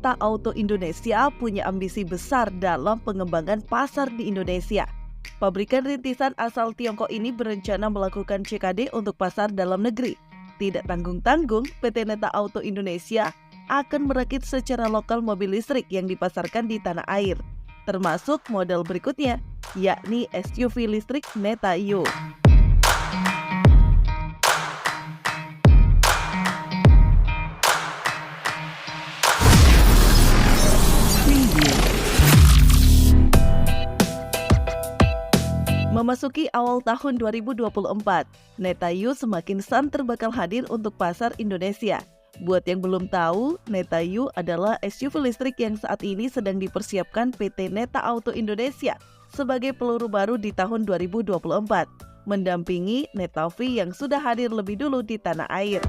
Neta Auto Indonesia punya ambisi besar dalam pengembangan pasar di Indonesia. Pabrikan rintisan asal Tiongkok ini berencana melakukan CKD untuk pasar dalam negeri. Tidak tanggung-tanggung, PT Neta Auto Indonesia akan merakit secara lokal mobil listrik yang dipasarkan di tanah air, termasuk model berikutnya, yakni SUV listrik Neta Iyo. Memasuki awal tahun 2024, Neta Iyo semakin santer bakal hadir untuk pasar Indonesia. Buat yang belum tahu, Neta Iyo adalah SUV listrik yang saat ini sedang dipersiapkan PT Neta Auto Indonesia sebagai peluru baru di tahun 2024, mendampingi Neta V yang sudah hadir lebih dulu di tanah air.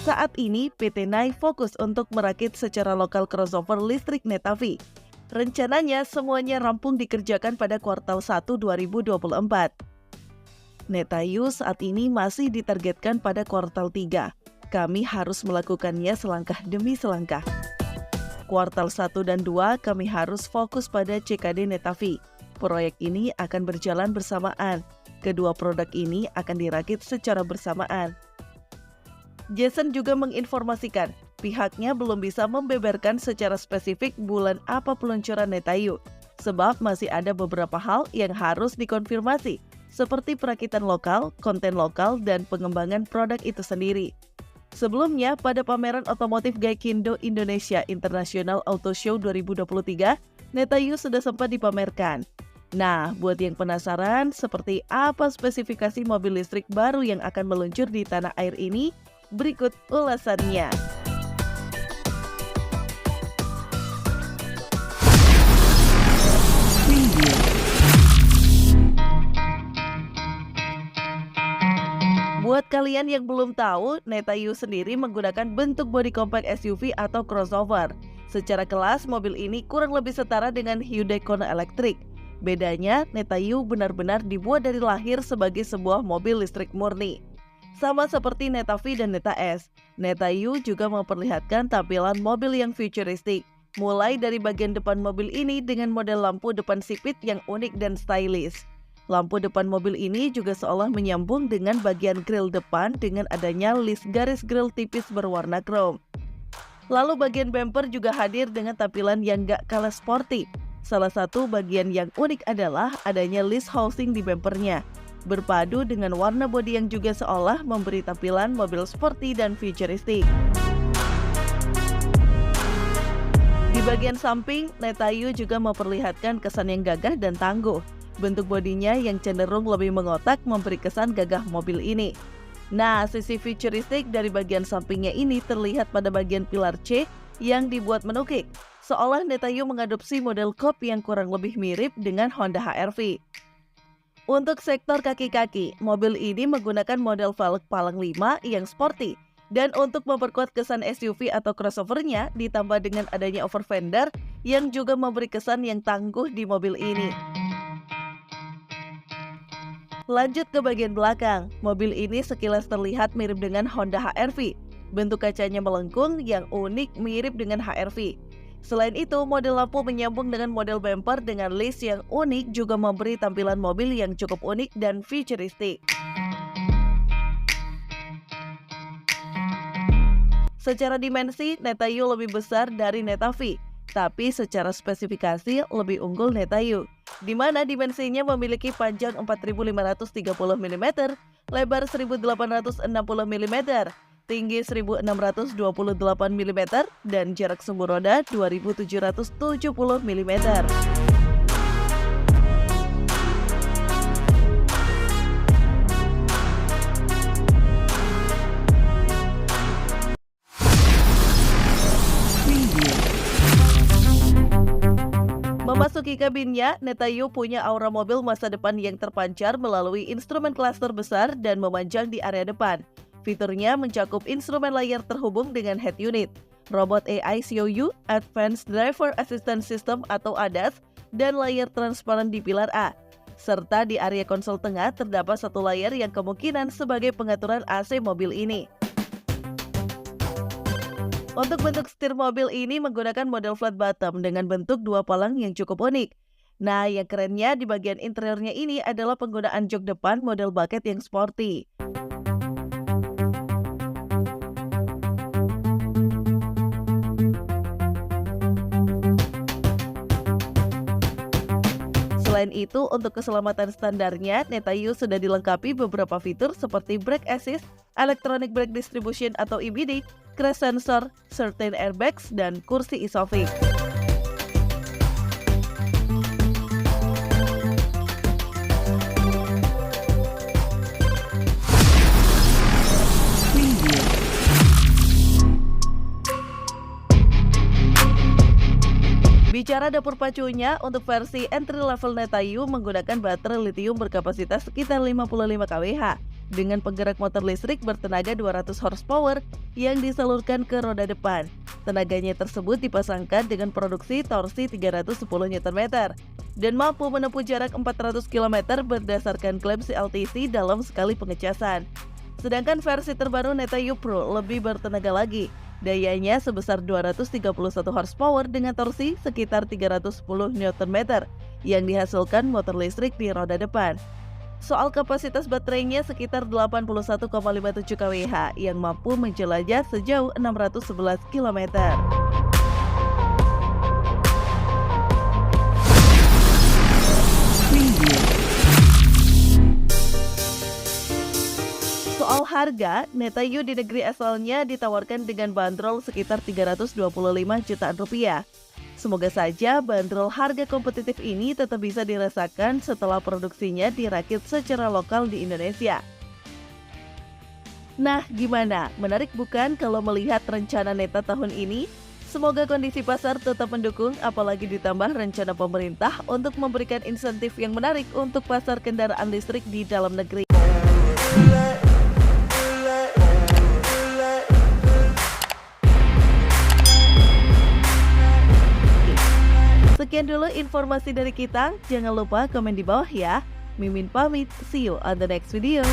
Saat ini, PT NAI fokus untuk merakit secara lokal crossover listrik Neta V. Rencananya semuanya rampung dikerjakan pada kuartal 1 2024. Neta Iyo saat ini masih ditargetkan pada kuartal 3. Kami harus melakukannya selangkah demi selangkah. Kuartal 1 dan 2 kami harus fokus pada CKD Neta V. Proyek ini akan berjalan bersamaan. Kedua produk ini akan dirakit secara bersamaan. Jason juga menginformasikan, pihaknya belum bisa membeberkan secara spesifik bulan apa peluncuran Neta Iyo, sebab masih ada beberapa hal yang harus dikonfirmasi, seperti perakitan lokal, konten lokal, dan pengembangan produk itu sendiri. Sebelumnya, pada pameran otomotif Gaikindo Indonesia International Auto Show 2023, Neta Iyo sudah sempat dipamerkan. Nah, buat yang penasaran seperti apa spesifikasi mobil listrik baru yang akan meluncur di tanah air ini, berikut ulasannya. Buat kalian yang belum tahu, Neta Iyo sendiri menggunakan bentuk bodi compact SUV atau crossover. Secara kelas, mobil ini kurang lebih setara dengan Hyundai Kona Electric. Bedanya, Neta Iyo benar-benar dibuat dari lahir sebagai sebuah mobil listrik murni. Sama seperti Neta V dan Neta S, Neta Iyo juga memperlihatkan tampilan mobil yang futuristik. Mulai dari bagian depan mobil ini dengan model lampu depan sipit yang unik dan stylish. Lampu depan mobil ini juga seolah menyambung dengan bagian grill depan dengan adanya list garis grill tipis berwarna chrome. Lalu bagian bumper juga hadir dengan tampilan yang gak kalah sporty. Salah satu bagian yang unik adalah adanya list housing di bumpernya, berpadu dengan warna bodi yang juga seolah memberi tampilan mobil sporty dan futuristik. Di bagian samping, Neta Iyo juga memperlihatkan kesan yang gagah dan tangguh. Bentuk bodinya yang cenderung lebih mengotak memberi kesan gagah mobil ini. Nah, sisi futuristik dari bagian sampingnya ini terlihat pada bagian pilar C yang dibuat menukik, seolah Neta Iyo mengadopsi model coupe yang kurang lebih mirip dengan Honda HR-V. Untuk sektor kaki-kaki, mobil ini menggunakan model velg palang 5 yang sporty. Dan untuk memperkuat kesan SUV atau crossovernya, ditambah dengan adanya over fender yang juga memberi kesan yang tangguh di mobil ini. Lanjut ke bagian belakang, mobil ini sekilas terlihat mirip dengan Honda HR-V. Bentuk kacanya melengkung yang unik mirip dengan HR-V. Selain itu, model lampu menyambung dengan model bumper dengan list yang unik juga memberi tampilan mobil yang cukup unik dan futuristik. Secara dimensi, Neta Iyo lebih besar dari Neta V, tapi secara spesifikasi lebih unggul Neta Iyo, di mana dimensinya memiliki panjang 4.530 mm, lebar 1.860 mm, tinggi 1.628 mm, dan jarak sumbu roda 2.770 mm. Memasuki kabinnya, Neta Iyo punya aura mobil masa depan yang terpancar melalui instrumen klaster besar dan memanjang di area depan. Fiturnya mencakup instrumen layar terhubung dengan head unit, robot AI COU, Advanced Driver Assistance System atau ADAS, dan layar transparan di pilar A. Serta di area konsol tengah terdapat satu layar yang kemungkinan sebagai pengaturan AC mobil ini. Untuk bentuk setir mobil ini menggunakan model flat bottom dengan bentuk dua palang yang cukup unik. Nah, yang kerennya di bagian interiornya ini adalah penggunaan jok depan model bucket yang sporty. Selain itu, untuk keselamatan standarnya, Netayu sudah dilengkapi beberapa fitur seperti brake assist, electronic brake distribution atau EBD, crash sensor, certain airbags, dan kursi isofix. Bicara dapur pacunya, untuk versi entry level Netayu menggunakan baterai lithium berkapasitas sekitar 55 kWh dengan penggerak motor listrik bertenaga 200 horsepower yang disalurkan ke roda depan. Tenaganya tersebut dipasangkan dengan produksi torsi 310 Nm dan mampu menempuh jarak 400 km berdasarkan klaim CLTC dalam sekali pengecasan. Sedangkan versi terbaru Netayu Pro lebih bertenaga lagi. Dayanya sebesar 231 horsepower dengan torsi sekitar 310 Nm yang dihasilkan motor listrik di roda depan. Soal kapasitas baterainya sekitar 81,57 kWh yang mampu menjelajah sejauh 611 km. Soal harga, Netayu di negeri asalnya ditawarkan dengan bandrol sekitar 325 jutaan rupiah. Semoga saja bandrol harga kompetitif ini tetap bisa dirasakan setelah produksinya dirakit secara lokal di Indonesia. Nah, gimana? Menarik bukan kalau melihat rencana Neta tahun ini? Semoga kondisi pasar tetap mendukung, apalagi ditambah rencana pemerintah untuk memberikan insentif yang menarik untuk pasar kendaraan listrik di dalam negeri. Sekian dulu informasi dari kita. Jangan lupa komen di bawah ya. Mimin pamit. See you on the next video.